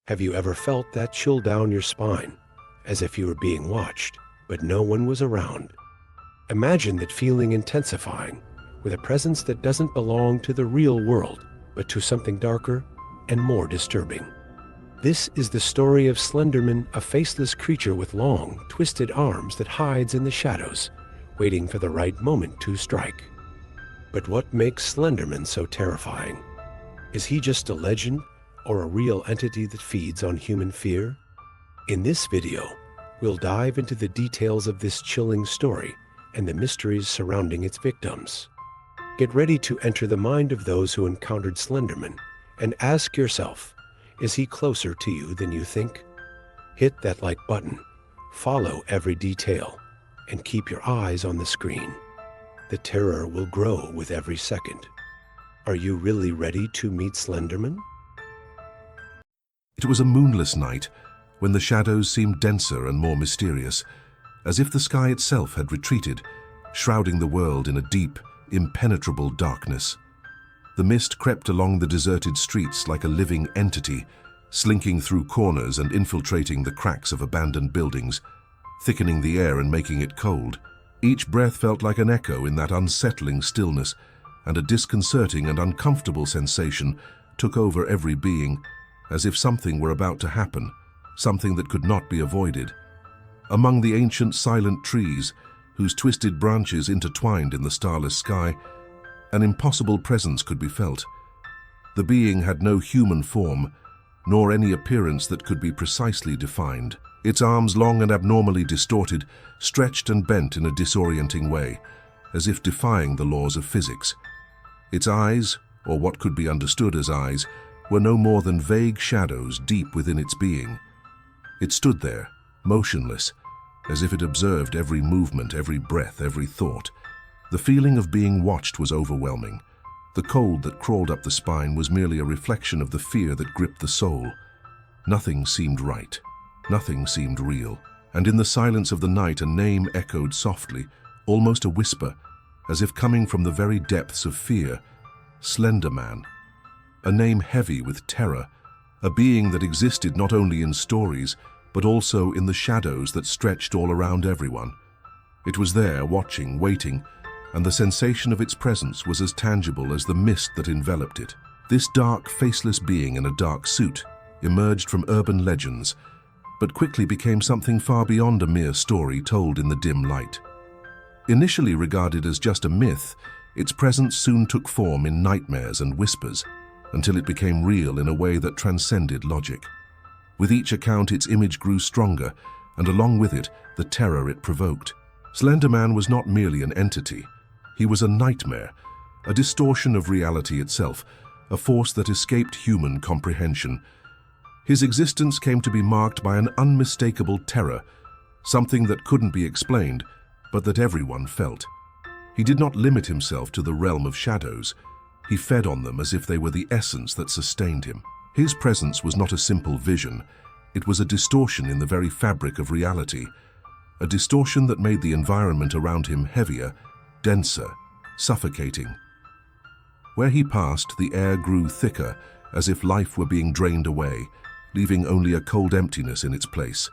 Have you ever felt that chill down your spine, as if you were being watched, but no one was around? Imagine that feeling intensifying, with a presence that doesn't belong to the real world, but to something darker and more disturbing. This is the story of Slenderman, a faceless creature with long, twisted arms that hides in the shadows, waiting for the right moment to strike. But what makes Slenderman so terrifying? Is he just a legend or a real entity that feeds on human fear? In this video, we'll dive into the details of this chilling story and the mysteries surrounding its victims. Get ready to enter the mind of those who encountered Slenderman and ask yourself, is he closer to you than you think? Hit that like button, follow every detail, and keep your eyes on the screen. The terror will grow with every second. Are you really ready to meet Slenderman? It was a moonless night when the shadows seemed denser and more mysterious, as if the sky itself had retreated, shrouding the world in a deep, impenetrable darkness. The mist crept along the deserted streets like a living entity, slinking through corners and infiltrating the cracks of abandoned buildings, thickening the air and making it cold. Each breath felt like an echo in that unsettling stillness, and a disconcerting and uncomfortable sensation took over every being, as if something were about to happen, something that could not be avoided. Among the ancient silent trees, whose twisted branches intertwined in the starless sky, an impossible presence could be felt. The being had no human form, nor any appearance that could be precisely defined. Its arms, long and abnormally distorted, stretched and bent in a disorienting way, as if defying the laws of physics. Its eyes, or what could be understood as eyes, were no more than vague shadows deep within its being. It stood there, motionless, as if it observed every movement, every breath, every thought. The feeling of being watched was overwhelming. The cold that crawled up the spine was merely a reflection of the fear that gripped the soul. Nothing seemed right. Nothing seemed real. And in the silence of the night, a name echoed softly, almost a whisper, as if coming from the very depths of fear. Slenderman. A name heavy with terror, a being that existed not only in stories, but also in the shadows that stretched all around everyone. It was there, watching, waiting, and the sensation of its presence was as tangible as the mist that enveloped it. This dark, faceless being in a dark suit emerged from urban legends, but quickly became something far beyond a mere story told in the dim light. Initially regarded as just a myth, its presence soon took form in nightmares and whispers, until it became real in a way that transcended logic. With each account, its image grew stronger, and along with it, the terror it provoked. Slenderman was not merely an entity. He was a nightmare, a distortion of reality itself, a force that escaped human comprehension. His existence came to be marked by an unmistakable terror, something that couldn't be explained, but that everyone felt. He did not limit himself to the realm of shadows. He fed on them as if they were the essence that sustained him. His presence was not a simple vision. It was a distortion in the very fabric of reality, a distortion that made the environment around him heavier, denser, suffocating. Where he passed, the air grew thicker, as if life were being drained away, leaving only a cold emptiness in its place.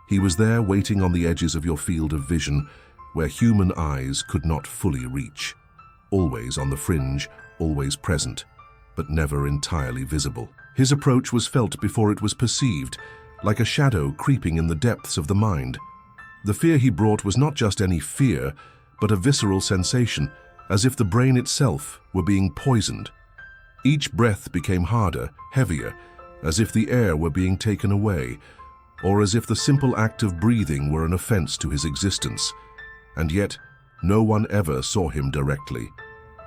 He was there, waiting on the edges of your field of vision, where human eyes could not fully reach. Always on the fringe, always present, but never entirely visible. His approach was felt before it was perceived, like a shadow creeping in the depths of the mind. The fear he brought was not just any fear, but a visceral sensation, as if the brain itself were being poisoned. Each breath became harder, heavier, as if the air were being taken away, or as if the simple act of breathing were an offense to his existence. And yet, no one ever saw him directly,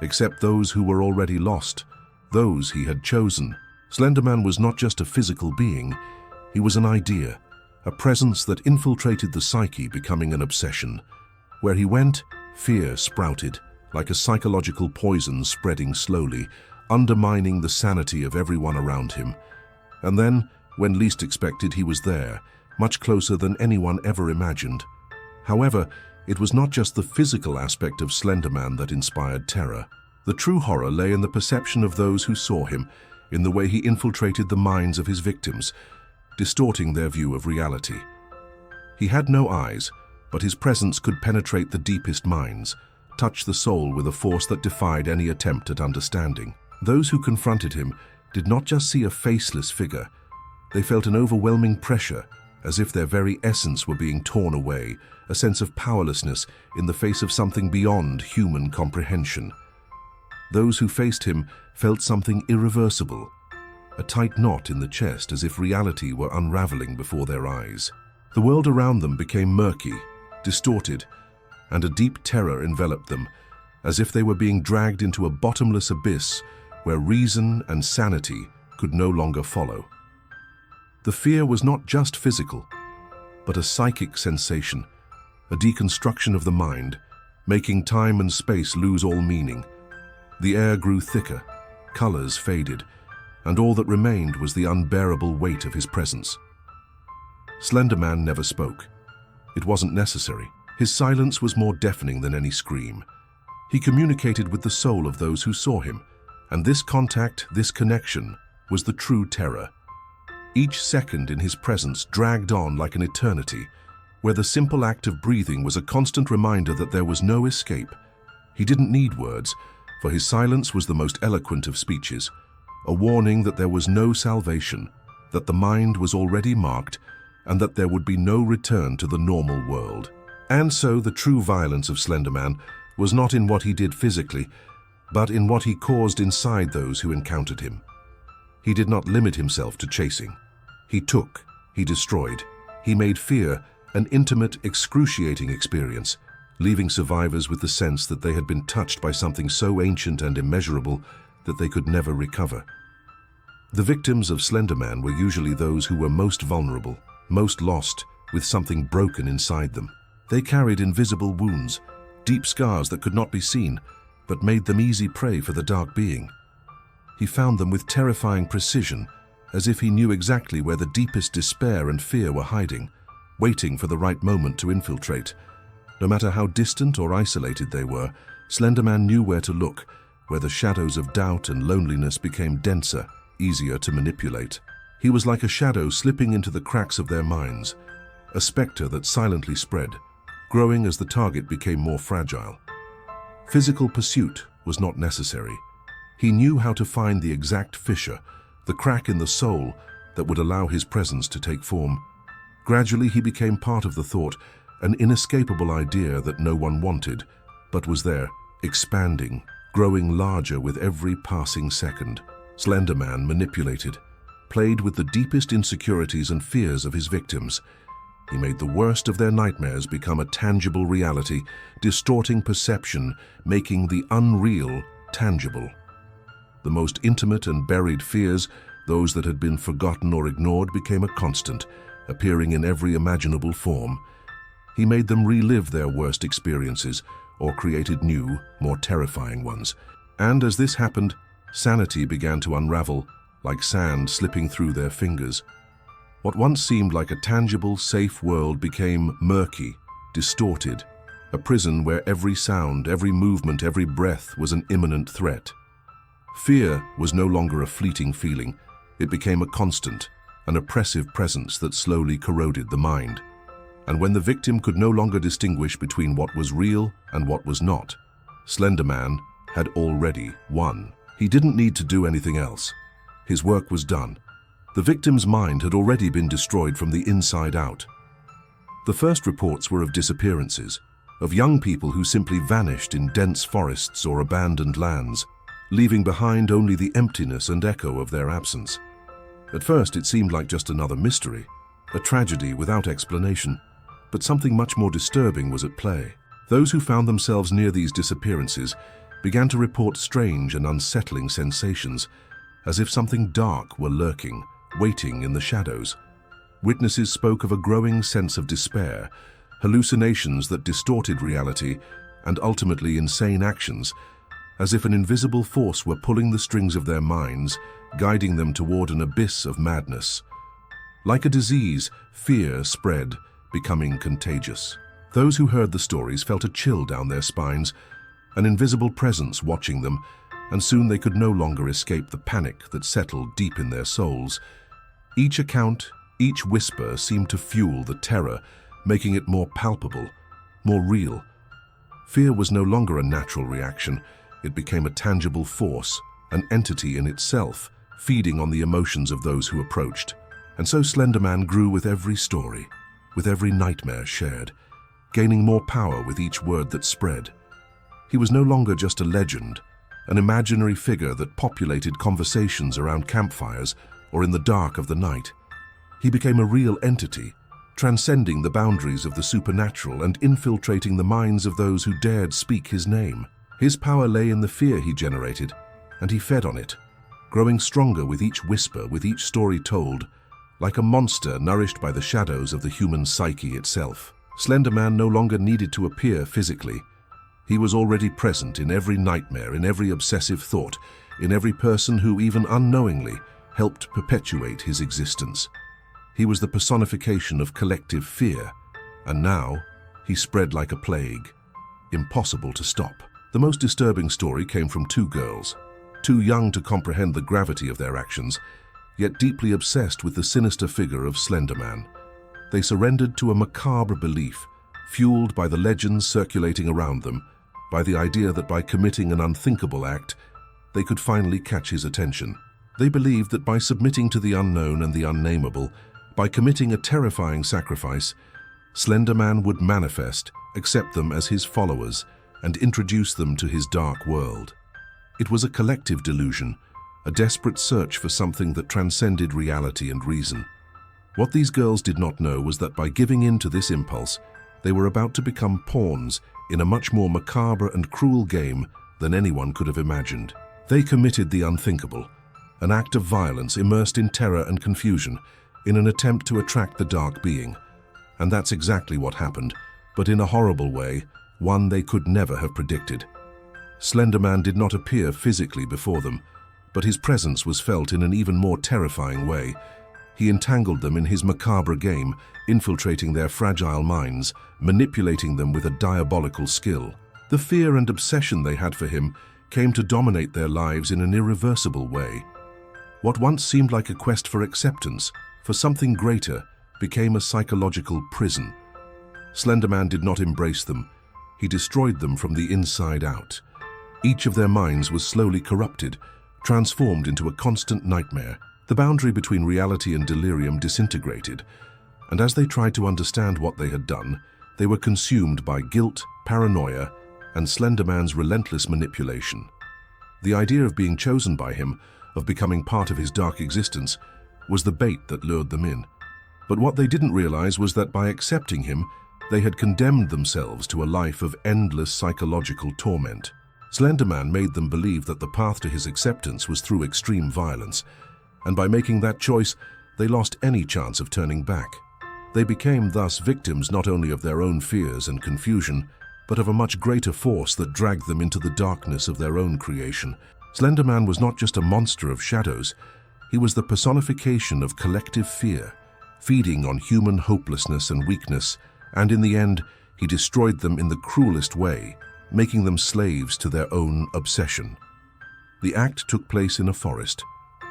except those who were already lost, those he had chosen. Slenderman was not just a physical being, he was an idea, a presence that infiltrated the psyche, becoming an obsession. Where he went, fear sprouted, like a psychological poison spreading slowly, undermining the sanity of everyone around him. And then, when least expected, he was there, much closer than anyone ever imagined. However, it was not just the physical aspect of Slenderman that inspired terror. The true horror lay in the perception of those who saw him, in the way he infiltrated the minds of his victims, distorting their view of reality. He had no eyes, but his presence could penetrate the deepest minds, touch the soul with a force that defied any attempt at understanding. Those who confronted him did not just see a faceless figure. They felt an overwhelming pressure, as if their very essence were being torn away, a sense of powerlessness in the face of something beyond human comprehension. Those who faced him felt something irreversible, a tight knot in the chest as if reality were unraveling before their eyes. The world around them became murky, distorted, and a deep terror enveloped them, as if they were being dragged into a bottomless abyss where reason and sanity could no longer follow. The fear was not just physical, but a psychic sensation, a deconstruction of the mind, making time and space lose all meaning. The air grew thicker, colors faded, and all that remained was the unbearable weight of his presence. Slenderman never spoke. It wasn't necessary. His silence was more deafening than any scream. He communicated with the soul of those who saw him, and this contact, this connection, was the true terror. Each second in his presence dragged on like an eternity, where the simple act of breathing was a constant reminder that there was no escape. He didn't need words, for his silence was the most eloquent of speeches, a warning that there was no salvation, that the mind was already marked, and that there would be no return to the normal world. And so the true violence of Slenderman was not in what he did physically, but in what he caused inside those who encountered him. He did not limit himself to chasing. He took, he destroyed, he made fear an intimate, excruciating experience, leaving survivors with the sense that they had been touched by something so ancient and immeasurable that they could never recover. The victims of Slenderman were usually those who were most vulnerable, most lost, with something broken inside them. They carried invisible wounds, deep scars that could not be seen, but made them easy prey for the dark being. He found them with terrifying precision, as if he knew exactly where the deepest despair and fear were hiding, waiting for the right moment to infiltrate. No matter how distant or isolated they were, Slenderman knew where to look, where the shadows of doubt and loneliness became denser, easier to manipulate. He was like a shadow slipping into the cracks of their minds, a specter that silently spread, growing as the target became more fragile. Physical pursuit was not necessary. He knew how to find the exact fissure, the crack in the soul that would allow his presence to take form. Gradually he became part of the thought, an inescapable idea that no one wanted, but was there, expanding, growing larger with every passing second. Slenderman manipulated, played with the deepest insecurities and fears of his victims. He made the worst of their nightmares become a tangible reality, distorting perception, making the unreal tangible. The most intimate and buried fears, those that had been forgotten or ignored, became a constant, appearing in every imaginable form. He made them relive their worst experiences, or created new, more terrifying ones. And as this happened, sanity began to unravel, like sand slipping through their fingers. What once seemed like a tangible, safe world became murky, distorted, a prison where every sound, every movement, every breath was an imminent threat. Fear was no longer a fleeting feeling. It became a constant, an oppressive presence that slowly corroded the mind. And when the victim could no longer distinguish between what was real and what was not, Slenderman had already won. He didn't need to do anything else. His work was done. The victim's mind had already been destroyed from the inside out. The first reports were of disappearances, of young people who simply vanished in dense forests or abandoned lands, leaving behind only the emptiness and echo of their absence. At first it seemed like just another mystery, a tragedy without explanation, but something much more disturbing was at play. Those who found themselves near these disappearances began to report strange and unsettling sensations, as if something dark were lurking, waiting in the shadows. Witnesses spoke of a growing sense of despair, hallucinations that distorted reality, and ultimately insane actions, as if an invisible force were pulling the strings of their minds, guiding them toward an abyss of madness. Like a disease, fear spread, becoming contagious. Those who heard the stories felt a chill down their spines, an invisible presence watching them, and soon they could no longer escape the panic that settled deep in their souls. Each account, Each whisper seemed to fuel the terror, making it more palpable, more real. Fear was no longer a natural reaction. It became a tangible force, an entity in itself, feeding on the emotions of those who approached. And so Slenderman grew with every story, with every nightmare shared, gaining more power with each word that spread. He was no longer just a legend, an imaginary figure that populated conversations around campfires or in the dark of the night. He became a real entity, transcending the boundaries of the supernatural and infiltrating the minds of those who dared speak his name. His power lay in the fear he generated, and he fed on it, growing stronger with each whisper, with each story told, like a monster nourished by the shadows of the human psyche itself. Slenderman no longer needed to appear physically. He was already present in every nightmare, in every obsessive thought, in every person who, even unknowingly, helped perpetuate his existence. He was the personification of collective fear, and now he spread like a plague, impossible to stop. The most disturbing story came from two girls, too young to comprehend the gravity of their actions, yet deeply obsessed with the sinister figure of Slenderman. They surrendered to a macabre belief, fueled by the legends circulating around them, by the idea that by committing an unthinkable act, they could finally catch his attention. They believed that by submitting to the unknown and the unnameable, by committing a terrifying sacrifice, Slenderman would manifest, accept them as his followers, and introduce them to his dark world. It was a collective delusion, a desperate search for something that transcended reality and reason. What these girls did not know was that by giving in to this impulse, they were about to become pawns in a much more macabre and cruel game than anyone could have imagined. They committed the unthinkable, an act of violence immersed in terror and confusion, in an attempt to attract the dark being. And that's exactly what happened, but in a horrible way, one they could never have predicted. Slenderman did not appear physically before them, but his presence was felt in an even more terrifying way. He entangled them in his macabre game, infiltrating their fragile minds, manipulating them with a diabolical skill. The fear and obsession they had for him came to dominate their lives in an irreversible way. What once seemed like a quest for acceptance, for something greater, became a psychological prison. Slenderman did not embrace them. He destroyed them from the inside out. Each of their minds was slowly corrupted, transformed into a constant nightmare. The boundary between reality and delirium disintegrated, and as they tried to understand what they had done, they were consumed by guilt, paranoia, and Slenderman's relentless manipulation. The idea of being chosen by him, of becoming part of his dark existence, was the bait that lured them in. But what they didn't realize was that by accepting him, they had condemned themselves to a life of endless psychological torment. Slenderman made them believe that the path to his acceptance was through extreme violence, and by making that choice, they lost any chance of turning back. They became thus victims not only of their own fears and confusion, but of a much greater force that dragged them into the darkness of their own creation. Slenderman was not just a monster of shadows, he was the personification of collective fear, feeding on human hopelessness and weakness, and in the end, he destroyed them in the cruelest way, making them slaves to their own obsession. The act took place in a forest,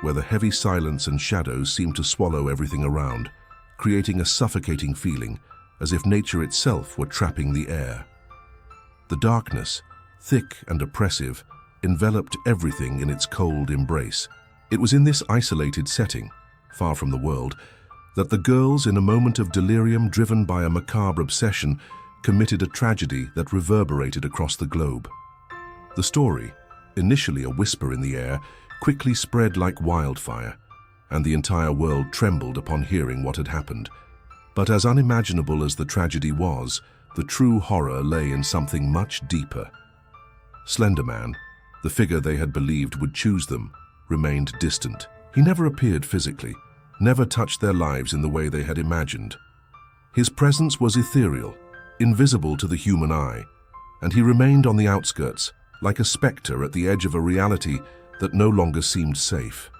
where the heavy silence and shadows seemed to swallow everything around, creating a suffocating feeling, as if nature itself were trapping the air. The darkness, thick and oppressive, enveloped everything in its cold embrace. It was in this isolated setting, far from the world, that the girls, in a moment of delirium driven by a macabre obsession, committed a tragedy that reverberated across the globe. The story, initially a whisper in the air, quickly spread like wildfire, and the entire world trembled upon hearing what had happened. But as unimaginable as the tragedy was, the true horror lay in something much deeper. Slenderman, the figure they had believed would choose them, remained distant. He never appeared physically, never touched their lives in the way they had imagined. His presence was ethereal, invisible to the human eye, and he remained on the outskirts, like a specter at the edge of a reality that no longer seemed safe.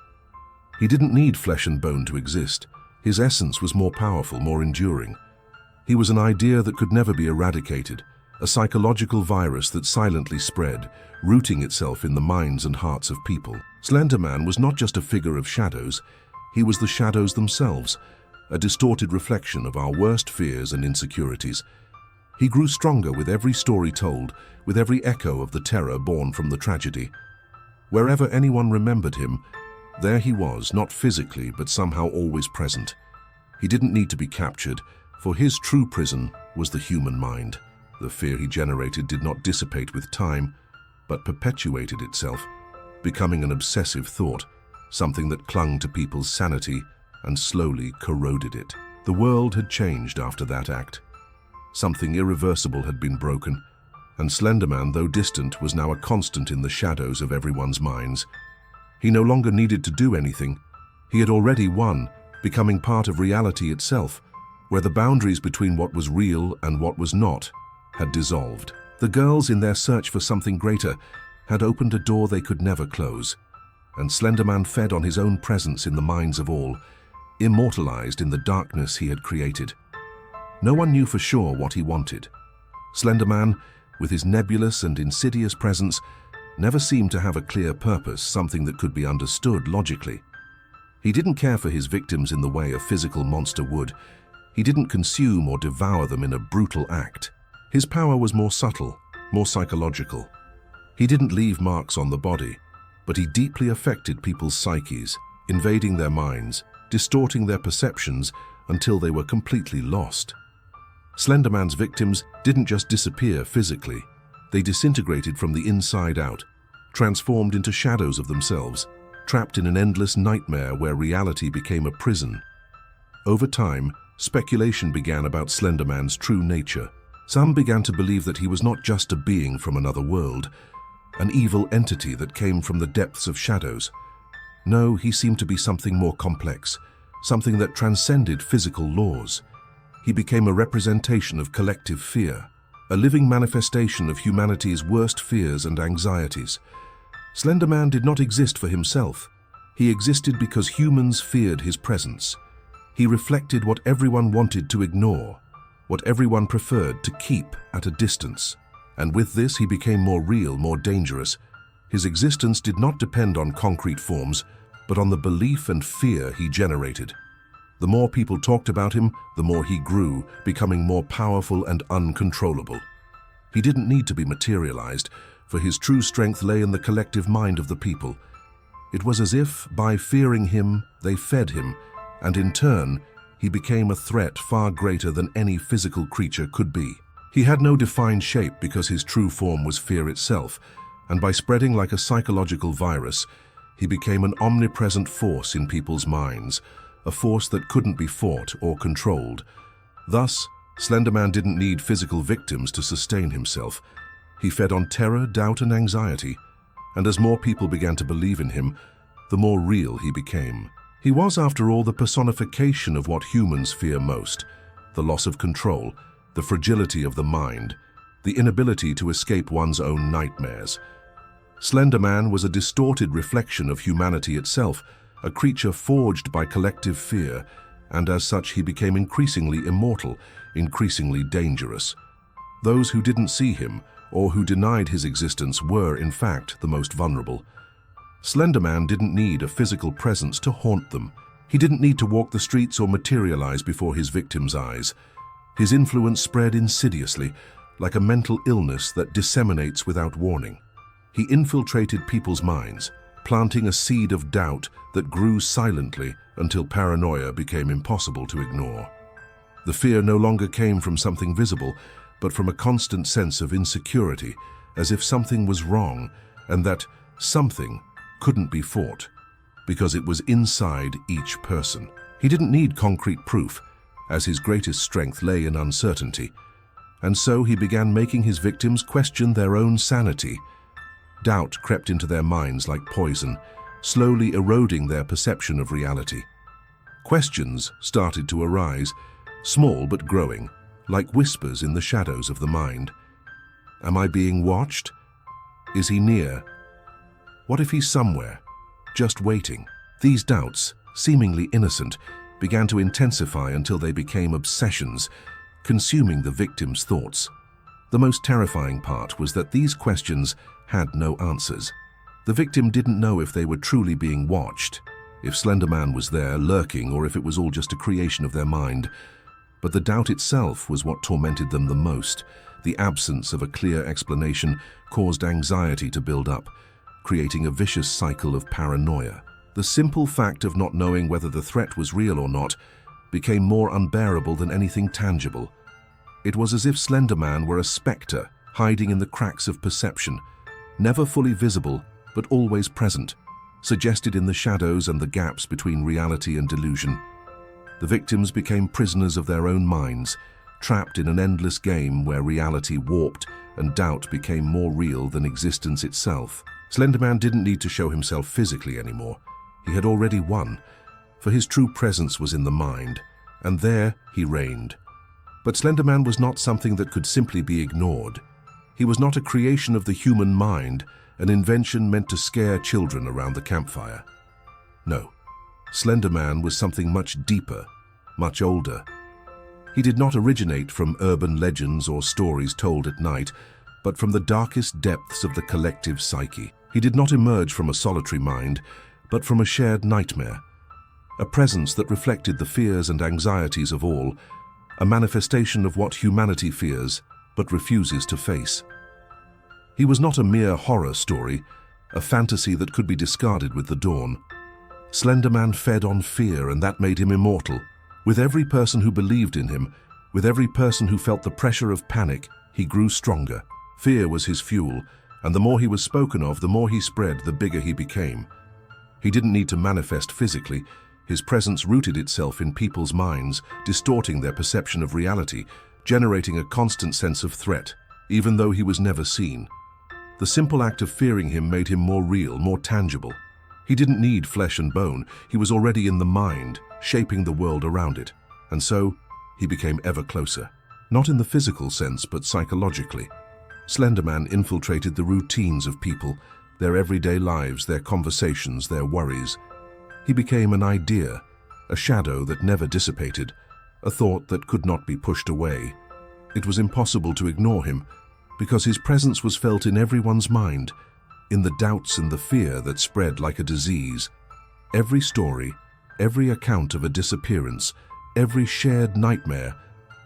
He didn't need flesh and bone to exist. His essence was more powerful, more enduring. He was an idea that could never be eradicated, a psychological virus that silently spread, rooting itself in the minds and hearts of people. Slenderman was not just a figure of shadows, he was the shadows themselves, a distorted reflection of our worst fears and insecurities. He grew stronger with every story told, with every echo of the terror born from the tragedy. Wherever anyone remembered him, there he was, not physically, but somehow always present. He didn't need to be captured, for his true prison was the human mind. The fear he generated did not dissipate with time, but perpetuated itself, becoming an obsessive thought, something that clung to people's sanity and slowly corroded it. The world had changed after that act. Something irreversible had been broken, and Slenderman, though distant, was now a constant in the shadows of everyone's minds. He no longer needed to do anything. He had already won, becoming part of reality itself, where the boundaries between what was real and what was not had dissolved. The girls, in their search for something greater, had opened a door they could never close, and Slenderman fed on his own presence in the minds of all, immortalized in the darkness he had created. No one knew for sure what he wanted. Slenderman, with his nebulous and insidious presence, never seemed to have a clear purpose, something that could be understood logically. He didn't care for his victims in the way a physical monster would. He didn't consume or devour them in a brutal act. His power was more subtle, more psychological. He didn't leave marks on the body, but he deeply affected people's psyches, invading their minds, distorting their perceptions until they were completely lost. Slenderman's victims didn't just disappear physically. They disintegrated from the inside out, transformed into shadows of themselves, trapped in an endless nightmare where reality became a prison. Over time, speculation began about Slenderman's true nature. Some began to believe that he was not just a being from another world, an evil entity that came from the depths of shadows. No, he seemed to be something more complex, something that transcended physical laws. He became a representation of collective fear, a living manifestation of humanity's worst fears and anxieties. Slenderman did not exist for himself. He existed because humans feared his presence. He reflected what everyone wanted to ignore, what everyone preferred to keep at a distance. And with this, he became more real, more dangerous. His existence did not depend on concrete forms, but on the belief and fear he generated. The more people talked about him, the more he grew, becoming more powerful and uncontrollable. He didn't need to be materialized, for his true strength lay in the collective mind of the people. It was as if, by fearing him, they fed him, and in turn, he became a threat far greater than any physical creature could be. He had no defined shape because his true form was fear itself, and by spreading like a psychological virus, he became an omnipresent force in people's minds, a force that couldn't be fought or controlled. Thus, Slenderman didn't need physical victims to sustain himself. He fed on terror, doubt, and anxiety, and as more people began to believe in him, the more real he became. He was, after all, the personification of what humans fear most: the loss of control, the fragility of the mind, the inability to escape one's own nightmares. Slenderman was a distorted reflection of humanity itself, a creature forged by collective fear, and as such he became increasingly immortal, increasingly dangerous. Those who didn't see him, or who denied his existence, were, in fact, the most vulnerable. Slenderman didn't need a physical presence to haunt them. He didn't need to walk the streets or materialize before his victims' eyes. His influence spread insidiously, like a mental illness that disseminates without warning. He infiltrated people's minds, planting a seed of doubt that grew silently until paranoia became impossible to ignore. The fear no longer came from something visible, but from a constant sense of insecurity, as if something was wrong and that something couldn't be fought, because it was inside each person. He didn't need concrete proof, as his greatest strength lay in uncertainty, and so he began making his victims question their own sanity. Doubt crept into their minds like poison, slowly eroding their perception of reality. Questions started to arise, small but growing, like whispers in the shadows of the mind. Am I being watched? Is he near? What if he's somewhere, just waiting? These doubts, seemingly innocent, began to intensify until they became obsessions, consuming the victim's thoughts. The most terrifying part was that these questions had no answers. The victim didn't know if they were truly being watched. if Slenderman was there, lurking, or if it was all just a creation of their mind. But the doubt itself was what tormented them the most. The absence of a clear explanation caused anxiety to build up, creating a vicious cycle of paranoia. The simple fact of not knowing whether the threat was real or not became more unbearable than anything tangible. It was as if Slenderman were a spectre hiding in the cracks of perception, never fully visible but always present, suggested in the shadows and the gaps between reality and delusion. The victims became prisoners of their own minds, trapped in an endless game where reality warped and doubt became more real than existence itself. Slenderman didn't need to show himself physically anymore. He had already won, for his true presence was in the mind, and there he reigned. But Slenderman was not something that could simply be ignored. He was not a creation of the human mind, an invention meant to scare children around the campfire. No, Slenderman was something much deeper, much older. He did not originate from urban legends or stories told at night, but from the darkest depths of the collective psyche. He did not emerge from a solitary mind, but from a shared nightmare, a presence that reflected the fears and anxieties of all, a manifestation of what humanity fears but refuses to face. He was not a mere horror story, a fantasy that could be discarded with the dawn. Slenderman fed on fear, and that made him immortal. With every person who believed in him, with every person who felt the pressure of panic, he grew stronger. Fear was his fuel, and the more he was spoken of, the more he spread, the bigger he became. He didn't need to manifest physically. His presence rooted itself in people's minds, distorting their perception of reality, generating a constant sense of threat, even though he was never seen. The simple act of fearing him made him more real, more tangible. He didn't need flesh and bone. He was already in the mind, shaping the world around it. And so, he became ever closer. Not in the physical sense, but psychologically. Slenderman infiltrated the routines of people, their everyday lives, their conversations, their worries. He became an idea, a shadow that never dissipated, a thought that could not be pushed away. It was impossible to ignore him, because his presence was felt in everyone's mind, in the doubts and the fear that spread like a disease. Every story, every account of a disappearance, every shared nightmare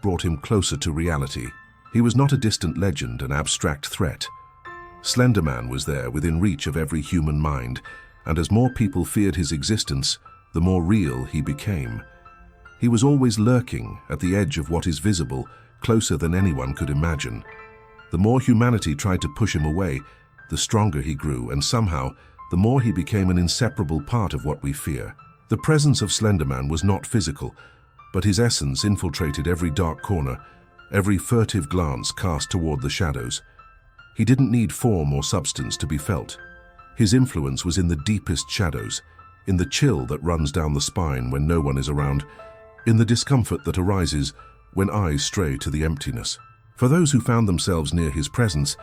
brought him closer to reality. He was not a distant legend, an abstract threat. Slenderman was there, within reach of every human mind, and as more people feared his existence, the more real he became. He was always lurking at the edge of what is visible, closer than anyone could imagine. The more humanity tried to push him away, the stronger he grew, and somehow, the more he became an inseparable part of what we fear. The presence of Slenderman was not physical, but his essence infiltrated every dark corner, every furtive glance cast toward the shadows. He didn't need form or substance to be felt. His influence was in the deepest shadows, in the chill that runs down the spine when no one is around, in the discomfort that arises when eyes stray to the emptiness. For those who found themselves near his presence,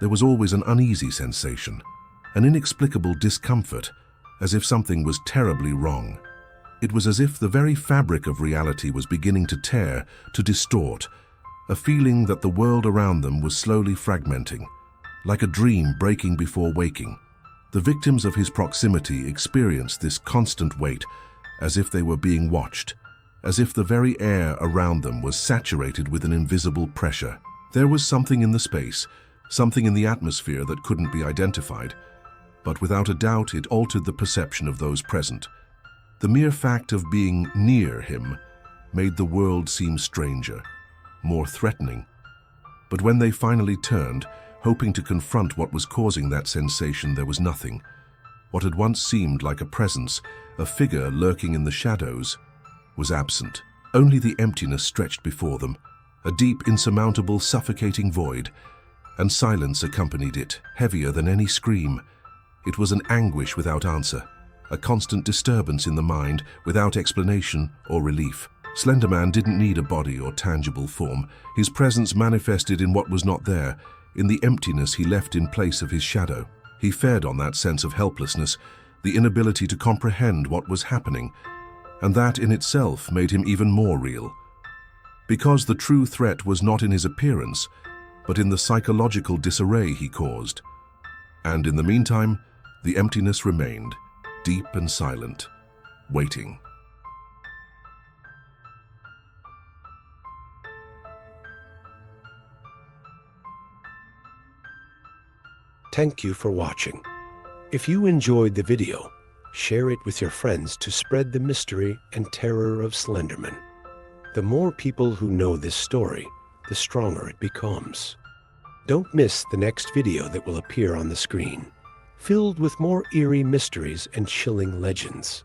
there was always an uneasy sensation, an inexplicable discomfort, as if something was terribly wrong. It was as if the very fabric of reality was beginning to tear, to distort, a feeling that the world around them was slowly fragmenting, like a dream breaking before waking. The victims of his proximity experienced this constant weight, as if they were being watched, as if the very air around them was saturated with an invisible pressure. There was something in the space, something in the atmosphere that couldn't be identified, but without a doubt it altered the perception of those present. The mere fact of being near him made the world seem stranger, more threatening. But when they finally turned, hoping to confront what was causing that sensation, there was nothing. What had once seemed like a presence, a figure lurking in the shadows, was absent. Only the emptiness stretched before them, a deep, insurmountable, suffocating void, and silence accompanied it, heavier than any scream. It was an anguish without answer, a constant disturbance in the mind, without explanation or relief. Slenderman didn't need a body or tangible form. His presence manifested in what was not there, in the emptiness he left in place of his shadow. He fed on that sense of helplessness, the inability to comprehend what was happening, and that in itself made him even more real. Because the true threat was not in his appearance, but in the psychological disarray he caused. And in the meantime, the emptiness remained, deep and silent, waiting. Thank you for watching. If you enjoyed the video, share it with your friends to spread the mystery and terror of Slenderman. The more people who know this story, the stronger it becomes. Don't miss the next video that will appear on the screen, filled with more eerie mysteries and chilling legends.